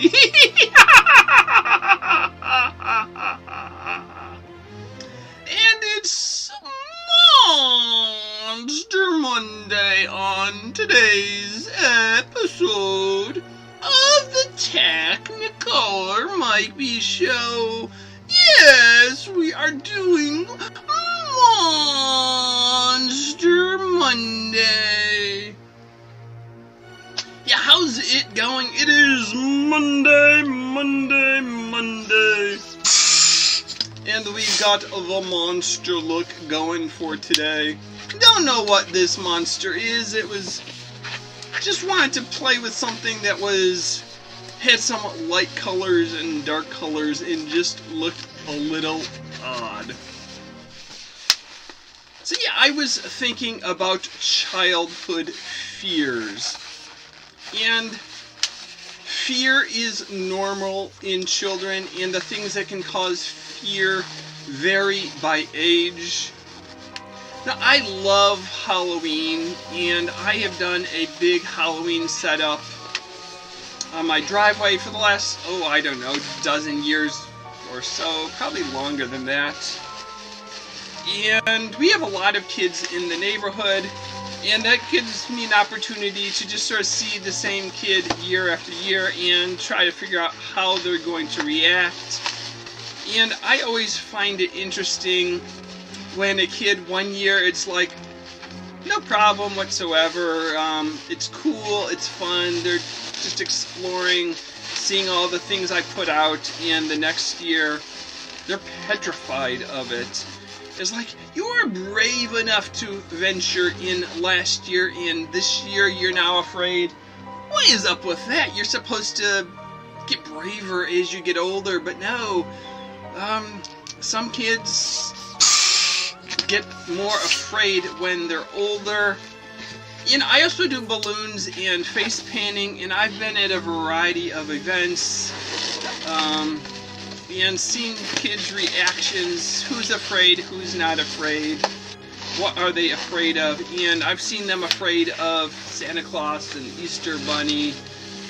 And it's Monster Monday on today's episode of the Technicolor Mike B Show. Yes, we are doing Monster Monday. Yeah, how's it going? It is Monday. And we've got the monster look going for today. Don't know what this monster is. Just wanted to play with something that had some light colors and dark colors and just looked a little odd. So yeah, I was thinking about childhood fears. And fear is normal in children, and the things that can cause fear vary by age. Now, I love Halloween, and I have done a big Halloween setup on my driveway for the last, dozen years or so, probably longer than that. And we have a lot of kids in the neighborhood, and that gives me an opportunity to just sort of see the same kid year after year and try to figure out how they're going to react. And I always find it interesting when a kid one year, it's like, no problem whatsoever, it's cool, it's fun, they're just exploring, seeing all the things I put out, and the next year, they're petrified of it. It's like, you were brave enough to venture in last year, and this year you're now afraid. What is up with that? You're supposed to get braver as you get older, but no. Some kids get more afraid when they're older. And I also do balloons and face painting, and I've been at a variety of events, and seen kids' reactions, who's afraid, who's not afraid, what are they afraid of, and I've seen them afraid of Santa Claus and Easter Bunny.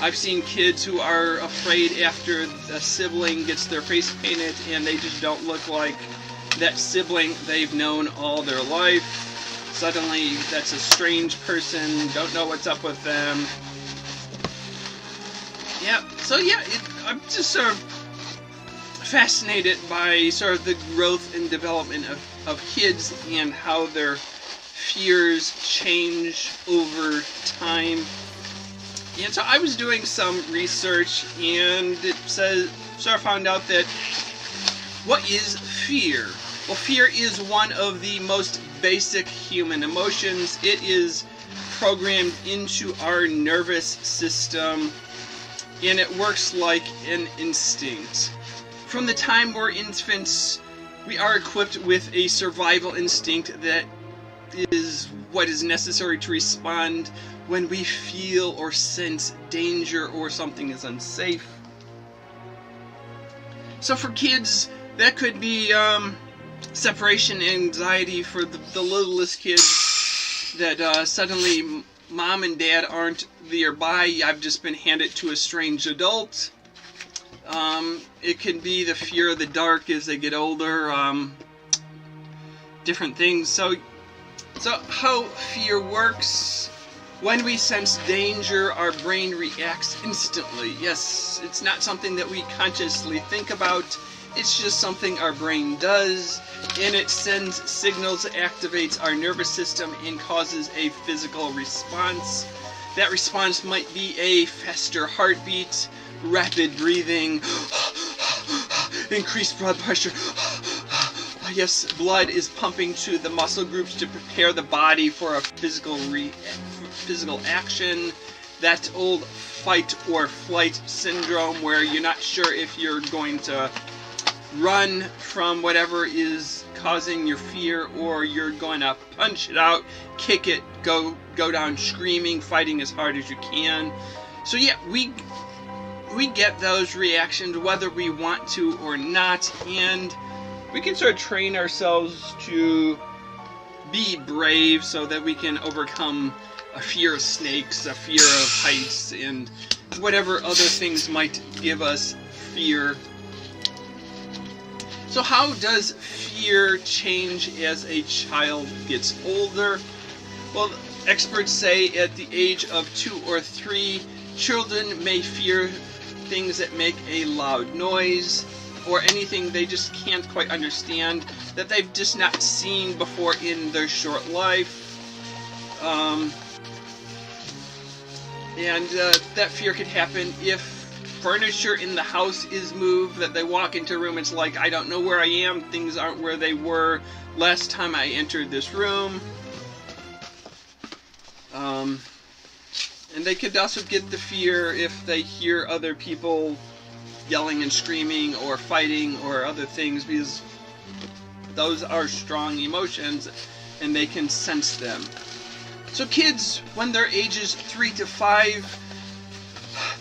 I've seen kids who are afraid after a sibling gets their face painted and they just don't look like that sibling they've known all their life. Suddenly, that's a strange person, don't know what's up with them. I'm just sort of fascinated by sort of the growth and development of kids and how their fears change over time. And so I was doing some research, and it found out that what is fear? Well, fear is one of the most basic human emotions. It is programmed into our nervous system, and it works like an instinct. From the time we're infants, we are equipped with a survival instinct that is what is necessary to respond when we feel or sense danger or something is unsafe. So for kids, that could be separation anxiety for the littlest kids, that suddenly mom and dad aren't nearby. I've just been handed to a strange adult. It can be the fear of the dark as they get older, different things. So how fear works: when we sense danger, our brain reacts instantly. Yes, it's not something that we consciously think about. It's just something our brain does, and it sends signals, activates our nervous system, and causes a physical response. That response might be a faster heartbeat, rapid breathing, increased blood pressure. Yes, blood is pumping to the muscle groups to prepare the body for a physical action. That old fight or flight syndrome where you're not sure if you're going to run from whatever is causing your fear, or you're going to punch it out, kick it, go down screaming, fighting as hard as you can. So yeah, we get those reactions whether we want to or not, and we can sort of train ourselves to be brave so that we can overcome a fear of snakes, a fear of heights, and whatever other things might give us fear. So how does fear change as a child gets older? Well, experts say at the age of 2 or 3, children may fear things that make a loud noise, or anything they just can't quite understand, that they've just not seen before in their short life. That fear could happen if furniture in the house is moved, that they walk into a room, it's like, I don't know where I am, things aren't where they were last time I entered this room. And they could also get the fear if they hear other people yelling and screaming or fighting or other things, because those are strong emotions and they can sense them. So kids, when they're ages 3 to 5,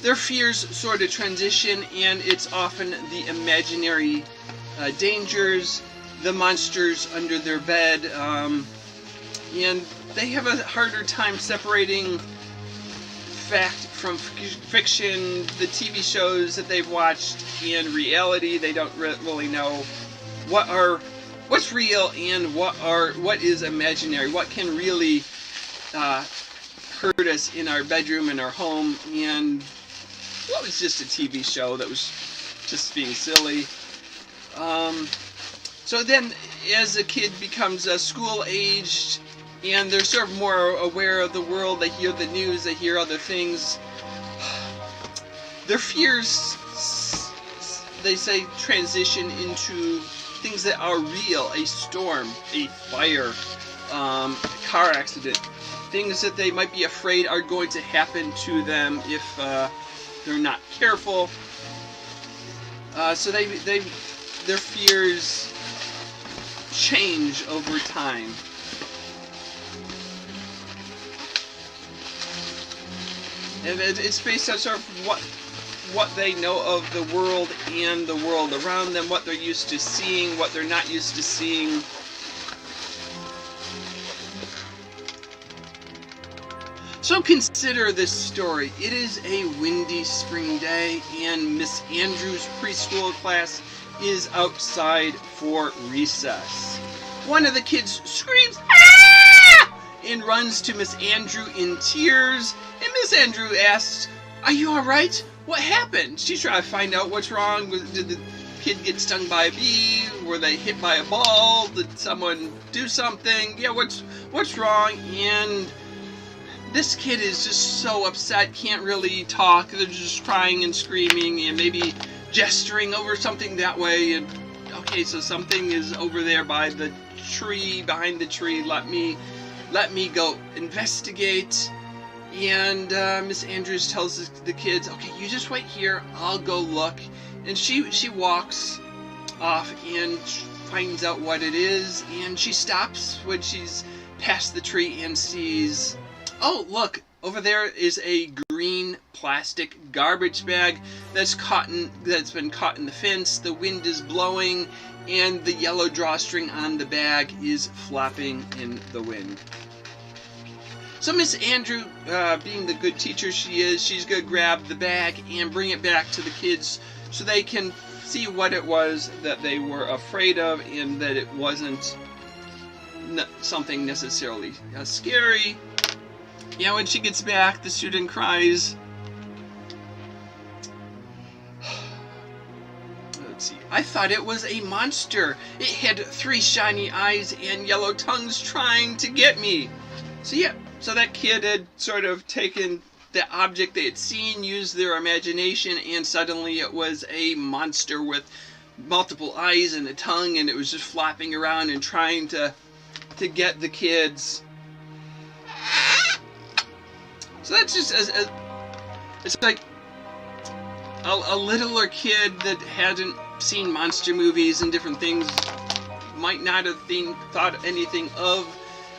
their fears sort of transition, and it's often the imaginary dangers, the monsters under their bed, and they have a harder time separating fact from fiction, the TV shows that they've watched, and reality. They don't really know what's real and what is imaginary, what can really hurt us in our bedroom, in our home, and what was just a TV show that was just being silly. So then, as a kid becomes school-aged, and they're sort of more aware of the world, they hear the news, they hear other things, their fears, they say, transition into things that are real: a storm, a fire, a car accident, things that they might be afraid are going to happen to them if they're not careful. So their fears change over time. And it's based on sort of what they know of the world and the world around them, what they're used to seeing, what they're not used to seeing. So consider this story. It is a windy spring day, and Miss Andrews' preschool class is outside for recess. One of the kids screams, "Ah!" and runs to Miss Andrew in tears, and Miss Andrew asks, "Are you alright? What happened?" She's trying to find out what's wrong. Did the kid get stung by a bee? Were they hit by a ball? Did someone do something? Yeah, what's wrong? And this kid is just so upset, can't really talk. They're just crying and screaming and maybe gesturing over something that way. And okay, so something is over there by the tree, behind the tree. Let me go investigate. And Miss Andrews tells the kids, "Okay, you just wait here. I'll go look." And she walks off and finds out what it is. And she stops when she's past the tree and sees, oh, look, over there is a green plastic garbage bag that's been caught in the fence. The wind is blowing, and the yellow drawstring on the bag is flapping in the wind. So Miss Andrew, being the good teacher she is, she's going to grab the bag and bring it back to the kids so they can see what it was that they were afraid of, and that it wasn't something necessarily scary. Yeah, when she gets back, the student cries. Let's see. "I thought it was a monster. It had 3 shiny eyes and yellow tongues trying to get me." So that kid had sort of taken the object they had seen, used their imagination, and suddenly it was a monster with multiple eyes and a tongue, and it was just flapping around and trying to get the kids. So that's just it's like a littler kid that hadn't seen monster movies and different things might not have thought anything of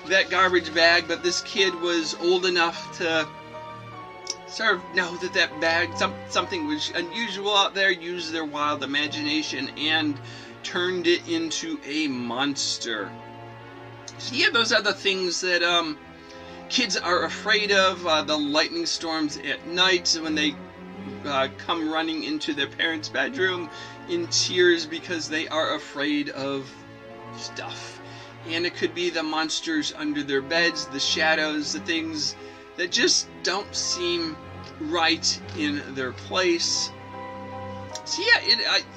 that garbage bag, but this kid was old enough to sort of know that bag, something was unusual out there, used their wild imagination and turned it into a monster. So yeah, those are the things that kids are afraid of. The lightning storms at night when they come running into their parents' bedroom in tears because they are afraid of stuff. And it could be the monsters under their beds, the shadows, the things that just don't seem right in their place. So yeah,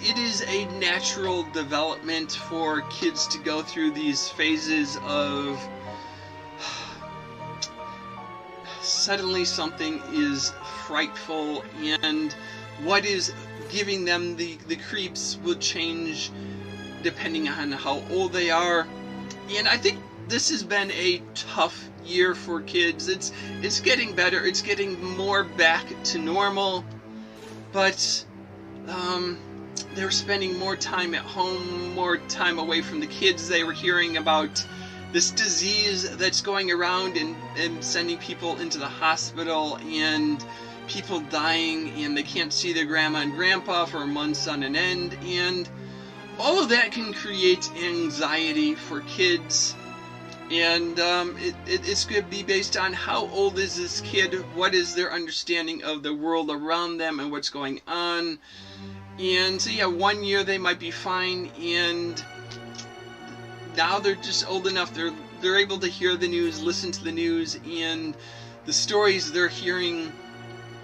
it is a natural development for kids to go through these phases of suddenly something is frightful, and what is giving them the creeps will change depending on how old they are. And I think this has been a tough year for kids. It's getting better. It's getting more back to normal, but they were spending more time at home, more time away from the kids. They were hearing about this disease that's going around and sending people into the hospital, and people dying, and they can't see their grandma and grandpa for months on an end, and all of that can create anxiety for kids. And it's going to be based on how old is this kid, what is their understanding of the world around them and what's going on. And so yeah, 1 year they might be fine, and now they're just old enough, they're able to hear the news, listen to the news, and the stories they're hearing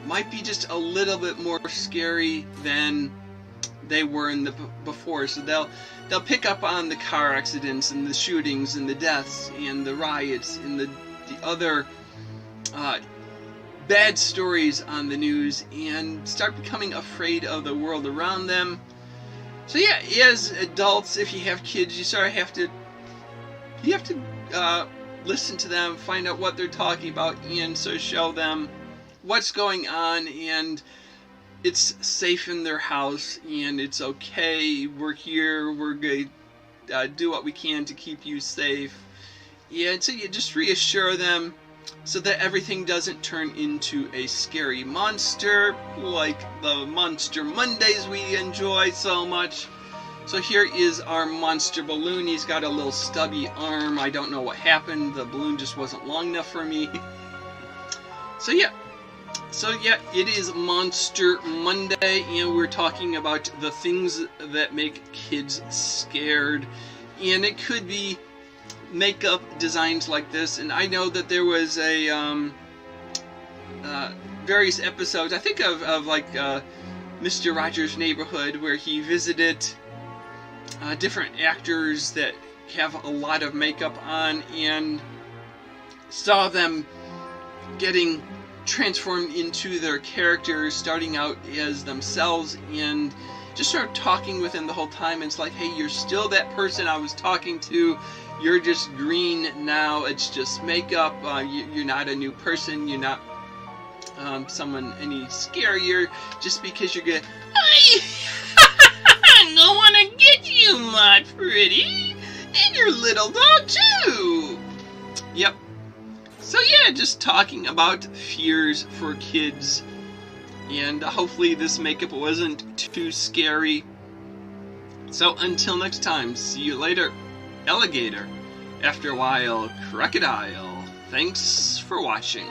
might be just a little bit more scary than they were in the before. So they'll pick up on the car accidents and the shootings and the deaths and the riots and the other bad stories on the news, and start becoming afraid of the world around them. So yeah, as adults, if you have kids, you sort of have to listen to them, find out what they're talking about, and so show them what's going on, and it's safe in their house, and it's okay. We're here. We're going to do what we can to keep you safe. And so you just reassure them so that everything doesn't turn into a scary monster like the Monster Mondays we enjoy so much. So here is our monster balloon. He's got a little stubby arm. I don't know what happened. The balloon just wasn't long enough for me. So yeah, it is Monster Monday, and we're talking about the things that make kids scared. And it could be makeup designs like this. And I know that there was a various episodes, I think of like Mr. Rogers' Neighborhood, where he visited different actors that have a lot of makeup on, and saw them getting transformed into their characters, starting out as themselves, and just start talking with them the whole time. And it's like, hey, you're still that person I was talking to. You're just green now. It's just makeup. You're not a new person. You're not someone any scarier just because you're good. I don't want to get you, my pretty, and your little dog too. Yep. So yeah, just talking about fears for kids, and hopefully this makeup wasn't too scary. So until next time, see you later, alligator. After a while, crocodile. Thanks for watching.